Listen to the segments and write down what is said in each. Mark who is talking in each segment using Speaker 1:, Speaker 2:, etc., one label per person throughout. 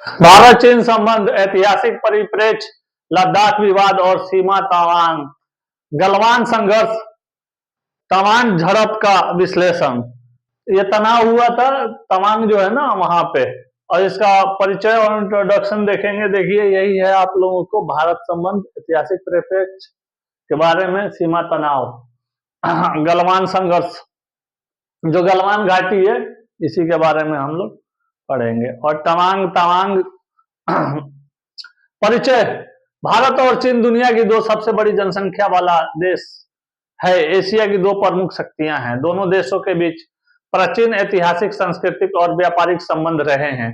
Speaker 1: भारत चीन संबंध, ऐतिहासिक परिप्रेक्ष्य, लद्दाख विवाद और सीमा तवांग, गलवान संघर्ष, तवांग झड़प का विश्लेषण। ये तनाव हुआ था तवांग जो है ना वहां पे, और इसका परिचय और इंट्रोडक्शन देखेंगे। देखिए यही है आप लोगों को भारत संबंध, ऐतिहासिक परिप्रेक्ष्य के बारे में, सीमा तनाव, गलवान संघर्ष, जो गलवान घाटी है इसी के बारे में हम लोग पढ़ेंगे, और तवांग परिचय। भारत और चीन दुनिया की दो सबसे बड़ी जनसंख्या वाला देश है। एशिया की दो प्रमुख शक्तियां हैं। दोनों देशों के बीच प्राचीन ऐतिहासिक, सांस्कृतिक और व्यापारिक संबंध रहे हैं,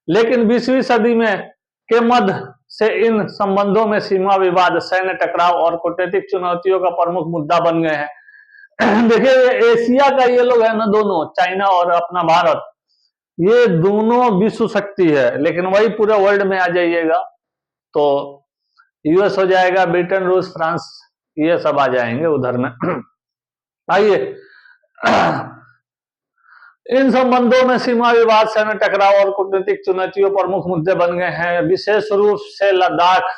Speaker 1: लेकिन 20वीं सदी में के मध्य से इन संबंधों में सीमा विवाद, सैन्य टकराव और कूटनीतिक चुनौतियों का प्रमुख मुद्दा बन गए हैं। देखिए एशिया का ये लोग है ना, दोनों चाइना और अपना भारत, ये दोनों विश्व शक्ति है, लेकिन वही पूरे वर्ल्ड में आ जाइएगा तो यूएस हो जाएगा, ब्रिटेन, रूस, फ्रांस, ये सब आ जाएंगे उधर में। आइए, इन संबंधों में सीमा विवाद, सैन्य टकराव और कूटनीतिक चुनौतियों प्रमुख मुद्दे बन गए हैं, विशेष रूप से लद्दाख,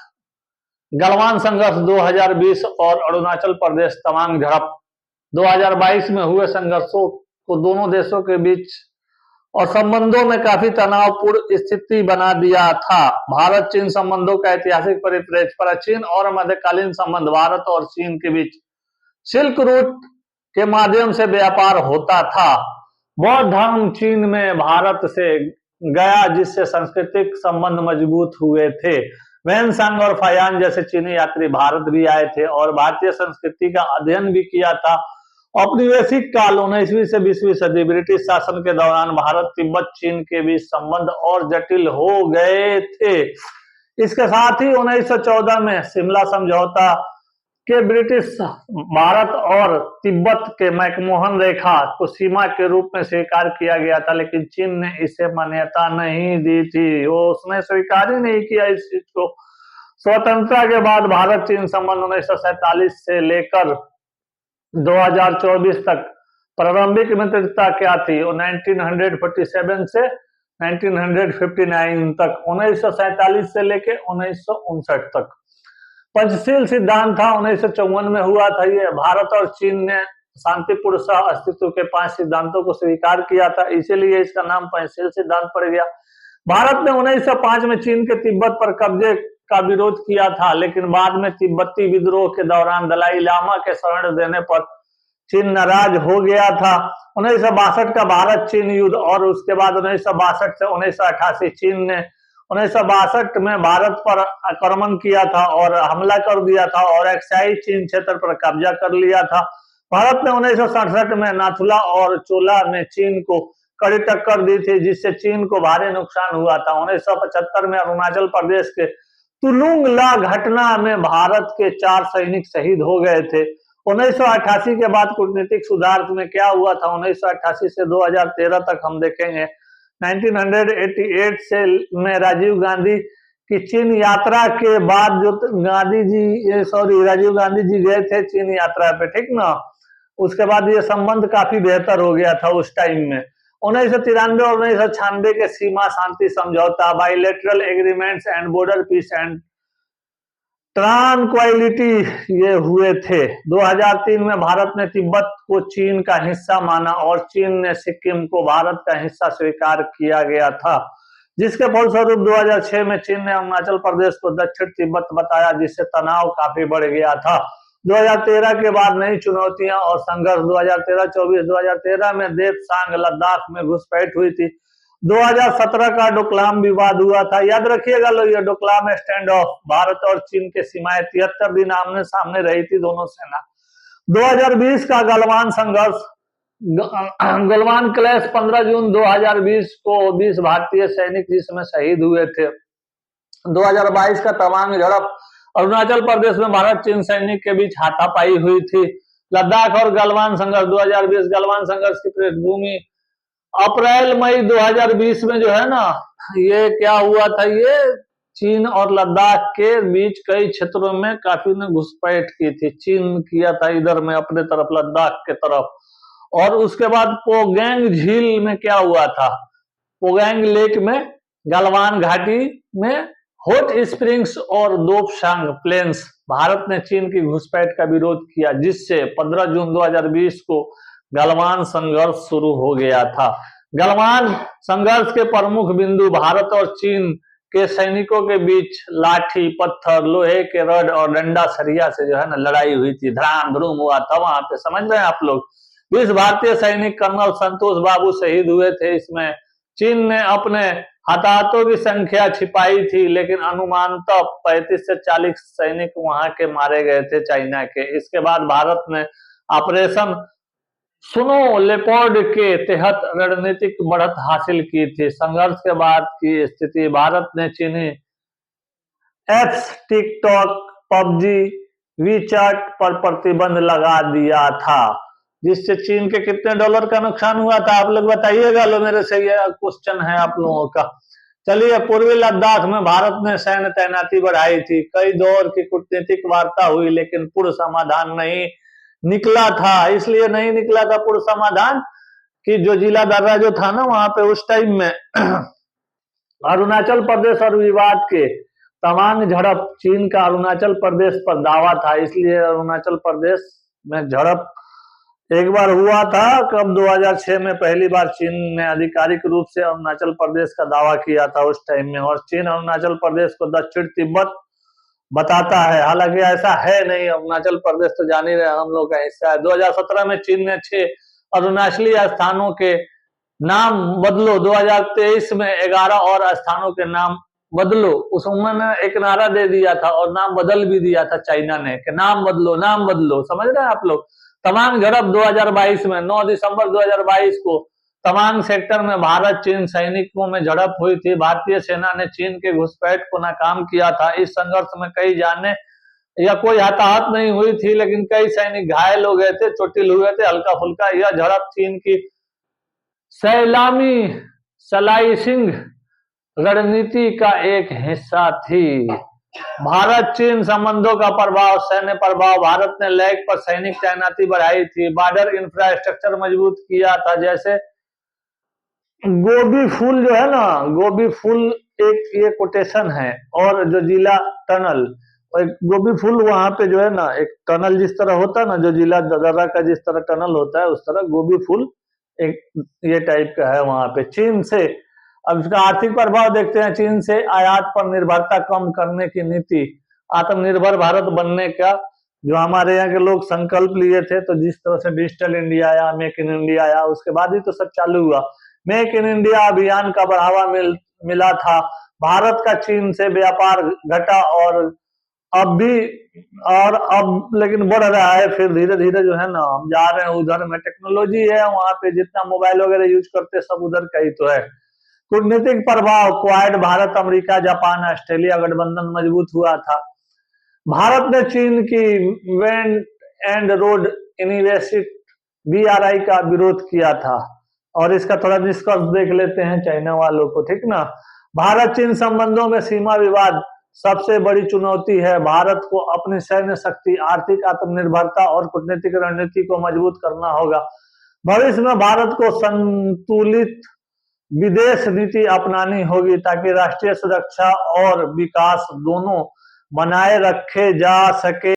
Speaker 1: गलवान संघर्ष 2020 और अरुणाचल प्रदेश तवांग झड़प 2022 में हुए संघर्षों को दोनों देशों के बीच और संबंधों में काफी तनावपूर्ण स्थिति बना दिया था। भारत चीन संबंधों का ऐतिहासिक परिप्रेक्ष्य। प्राचीन और मध्यकालीन संबंध, भारत और चीन के बीच सिल्क रूट के माध्यम से व्यापार होता था। बौद्ध धर्म चीन में भारत से गया, जिससे सांस्कृतिक संबंध मजबूत हुए थे। वैनसांग और फायान जैसे चीनी यात्री भारत भी आए थे और भारतीय संस्कृति का अध्ययन भी किया था। औपनिवेशिक काल 19वीं से 20वीं सदी, ब्रिटिश शासन के दौरान भारत तिब्बत चीन के बीच संबंध और जटिल हो गए थे। इसके साथ ही 1914 में शिमला समझौता के ब्रिटिश भारत और तिब्बत के मैकमोहन रेखा को सीमा के रूप में स्वीकार किया गया था, लेकिन चीन ने इसे मान्यता नहीं दी थी। वो उसने स्वीकार ही नहीं किया इस चीज को। स्वतंत्रता के बाद भारत चीन संबंध 1947 से लेकर 2024 तक प्रारंभिक मित्रता क्या थी, 1947 से 1959 तक, 1947 से लेकर 1959 तक। पंचशील सिद्धांत था, 1954 में हुआ था ये। भारत और चीन ने शांतिपूर्ण सह अस्तित्व के 5 सिद्धांतों को स्वीकार किया था, इसीलिए इसका नाम पंचशील सिद्धांत पड़ गया। भारत ने 1905 में चीन के तिब्बत पर कब्जे का विरोध किया था, लेकिन बाद में तिब्बती विद्रोह के दौरान दलाई लामा के शरण देने पर चीन नाराज हो गया था। 1962 का भारत चीन युद्ध और उसके बाद 1962 से 1988 चीन ने 1962 में भारत पर आक्रमण किया था और हमला कर दिया था और एक्साई चीन क्षेत्र पर कब्जा कर लिया था। भारत ने 1967 में नाथुला और चोला में चीन को कड़ी टक्कर दी थी, जिससे चीन को भारी नुकसान हुआ था। 1975 में अरुणाचल प्रदेश के तुलुंग ला घटना में भारत के 4 सैनिक शहीद हो गए थे। 1988 के बाद कूटनीतिक सुधार में क्या हुआ था, 1988 से 2013 तक हम देखेंगे। 1988 से में राजीव गांधी की चीन यात्रा के बाद जो राजीव गांधी जी गए थे चीन यात्रा पे, ठीक ना, उसके बाद ये संबंध काफी बेहतर हो गया था उस टाइम में। 1993 और 1996 के सीमा शांति समझौता, bilateral agreements and border peace and tranquillity ये हुए थे। 2003 में भारत ने तिब्बत को चीन का हिस्सा माना और चीन ने सिक्किम को भारत का हिस्सा स्वीकार किया गया था, जिसके फलस्वरूप 2006 में चीन ने अरुणाचल प्रदेश को दक्षिण तिब्बत बताया, जिससे तनाव काफी बढ़ गया था। 2013 के बाद नई चुनौतियां और संघर्ष, 2013-24, 2013 में देपसांग लद्दाख में घुसपैठ हुई थी। 2017 का डोकलाम विवाद हुआ था, याद रखिएगा लोग, ये डोकलाम स्टैंड ऑफ, भारत और चीन के सीमाएं 73 दिन आमने सामने रही थी दोनों सेना। 2020 का गलवान संघर्ष, गलवान क्लैश 15 जून 2020 को 20 भारतीय सैनिक जिसमें शहीद हुए थे। 2022 का तवांग झड़प, अरुणाचल प्रदेश में भारत चीन सैनिक के बीच हाथापाई हुई थी। लद्दाख और गलवान संघर्ष 2020, गलवान संघर्ष की पृष्ठभूमि अप्रैल मई 2020 में जो है ना, ये क्या हुआ था, ये चीन और लद्दाख के बीच कई क्षेत्रों में काफी ने घुसपैठ की थी। चीन किया था इधर में अपने तरफ, लद्दाख के तरफ। और उसके बाद पोगैंग झील में क्या हुआ था, पोगैंग लेक में गलवान घाटी में हॉट स्प्रिंग्स और दोपशांग प्लेन्स भारत ने चीन की घुसपैठ का विरोध किया, जिससे 15 जून 2020 को गलवान संघर्ष शुरू हो गया था। गलवान संघर्ष के प्रमुख बिंदु भारत और चीन के सैनिकों के बीच लाठी, पत्थर, लोहे के रड और डंडा सरिया से जो है ना लड़ाई हुई थी, धड़ाम धड़ूम हुआ था वहां पे, समझ रहे हैं आप लोग। 20 भारतीय सैनिक कर्नल संतोष बाबू शहीद हुए थे इसमें। चीन ने अपने हताहतों की संख्या छिपाई थी, लेकिन अनुमानतः 35 से 40 सैनिक वहां के मारे गए थे चाइना के। इसके बाद भारत ने ऑपरेशन स्नो लेपर्ड के तहत रणनीतिक बढ़त हासिल की थी। संघर्ष के बाद की स्थिति, भारत ने चीनी एप्स, टिकटॉक, पबजी, वीचैट पर प्रतिबंध लगा दिया था, जिससे चीन के कितने डॉलर का नुकसान हुआ था आप लोग बताइएगा। लो मेरे से ये क्वेश्चन है आप लोगों का। चलिए, पूर्वी लद्दाख में भारत ने सैन्य तैनाती बढ़ाई थी। कई दौर की कूटनीतिक वार्ता हुई, लेकिन पूर्ण समाधान नहीं निकला था। इसलिए नहीं निकला था पूर्ण समाधान कि जो जिला दर्रा जो था ना वहां पे उस टाइम में अरुणाचल प्रदेश और विवाद के तमाम झड़प, चीन का अरुणाचल प्रदेश पर दावा था, इसलिए अरुणाचल प्रदेश में झड़प एक बार हुआ था। कब? 2006 में पहली बार चीन ने आधिकारिक रूप से अरुणाचल प्रदेश का दावा किया था उस टाइम में। और चीन अरुणाचल प्रदेश को दक्षिण तिब्बत बताता है, हालांकि ऐसा है नहीं। अरुणाचल प्रदेश तो जान ही रहे हम लोग का हिस्सा है। 2017 में चीन ने 6 अरुणाचली स्थानों के नाम बदलो, 2023 में 11 और स्थानों के नाम बदलो। उस उन्होंने एक नारा दे दिया था और नाम बदल भी दिया था चाइना ने कि नाम बदलो, नाम बदलो, समझ रहे हैं आप लोग। तवांग झड़प 2022 में 9 दिसंबर 2022 को तवांग सेक्टर में भारत चीन सैनिकों में झड़प हुई थी। भारतीय सेना ने चीन के घुसपैठ को नाकाम किया था। इस संघर्ष में कई जाने या कोई हताहत नहीं हुई थी, लेकिन कई सैनिक घायल हो गए थे, चोटिल हुए थे हल्का फुल्का। यह झड़प चीन की सैलामी स्लाइसिंग रणनीति का एक हिस्सा थी। भारत चीन संबंधों का प्रभाव, सैन्य प्रभाव, भारत ने लैग पर सैनिक तैनाती बढ़ाई थी, बॉर्डर इंफ्रास्ट्रक्चर मजबूत किया था। जैसे गोभी फूल जो है ना, गोभी फूल एक ये कोटेशन है, और जो जिला टनल, गोभी फूल वहां पे जो है ना एक टनल जिस तरह होता है ना, जो जिला दर्रा का जिस तरह टनल होता है उस तरह गोभी फूल एक ये टाइप का है वहां पे। चीन से अब इसका आर्थिक प्रभाव देखते हैं। चीन से आयात पर निर्भरता कम करने की नीति, आत्मनिर्भर भारत बनने का जो हमारे यहाँ के लोग संकल्प लिए थे, तो जिस तरह से डिजिटल इंडिया आया, मेक इन इंडिया आया, उसके बाद ही तो सब चालू हुआ। मेक इन इंडिया अभियान का बढ़ावा मिला था। भारत का चीन से व्यापार घटा और अब लेकिन बढ़ रहा है। फिर धीरे धीरे जो है ना हम जा रहे हैं उधर में, टेक्नोलॉजी है वहां पे, जितना मोबाइल वगैरह यूज करते सब उधर का ही तो है। कूटनीतिक प्रभाव, quad, Bharat, America, Japan, Australia गठबंधन मजबूत हुआ था। भारत ने चीन की belt and road initiative BRI का विरोध किया था। और इसका थोड़ा निष्कर्ष देख लेते हैं चाइना वालों को, ठीक ना। भारत चीन संबंधों में सीमा विवाद सबसे बड़ी चुनौती है। भारत को अपनी सैन्य शक्ति, आर्थिक आत्मनिर्भरता और कूटनीतिक रणनीति को मजबूत करना होगा। भविष्य में भारत को संतुलित विदेश नीति अपनानी होगी ताकि राष्ट्रीय सुरक्षा और विकास दोनों बनाए रखे जा सके।